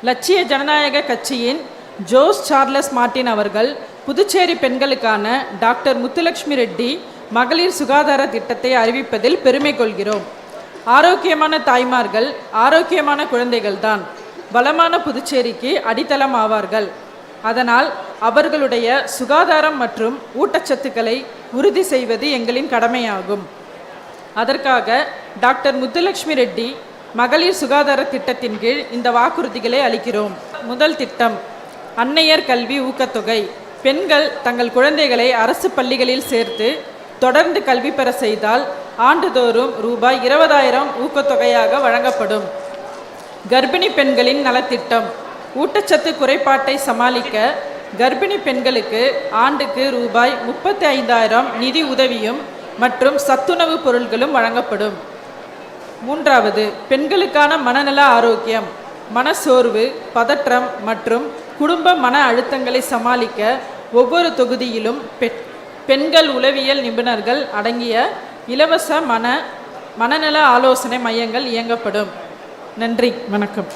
லட்சிய ஜனநாயக கட்சியின் ஜோஸ் சார்லஸ் மார்ட்டின் அவர்கள் புதுச்சேரி பெண்களுக்கான டாக்டர் முத்துலட்சுமி ரெட்டி மகளிர் சுகாதார திட்டத்தை அறிவிப்பதில் பெருமை கொள்கிறோம். ஆரோக்கியமான தாய்மார்கள் ஆரோக்கியமான குழந்தைகள்தான் பலமான புதுச்சேரிக்கு அடித்தளம் ஆவார்கள். அதனால் அவர்களுடைய சுகாதாரம் மற்றும் ஊட்டச்சத்துக்களை உறுதி செய்வது எங்களின் கடமையாகும். அதற்காக டாக்டர் முத்துலட்சுமி ரெட்டி மகளிர் சுகாதார திட்டத்தின் கீழ் இந்த வாக்குறுதிகளை அளிக்கிறோம். முதல் திட்டம் அன்னையர் கல்வி ஊக்கத்தொகை. பெண்கள் தங்கள் குழந்தைகளை அரசு பள்ளிகளில் சேர்த்து தொடர்ந்து கல்வி பெற செய்தால் ஆண்டுதோறும் ரூபாய் 20,000 ஊக்கத்தொகையாக வழங்கப்படும். கர்ப்பிணி பெண்களின் நலத்திட்டம். ஊட்டச்சத்து குறைபாட்டை சமாளிக்க கர்ப்பிணி பெண்களுக்கு ஆண்டுக்கு ரூபாய் 35,000 நிதி உதவியும் மற்றும் சத்துணவு பொருட்களும் வழங்கப்படும். மூன்றாவது, பெண்களுக்கான மனநல ஆரோக்கியம். மனசோர்வு, பதற்றம் மற்றும் குடும்ப மன அழுத்தங்களை சமாளிக்க ஒவ்வொரு தொகுதியிலும் பெண்கள் உளவியல் நிபுணர்கள் அடங்கிய இலவச மனநல ஆலோசனை மையங்கள் இயங்கப்படும். நன்றி, வணக்கம்.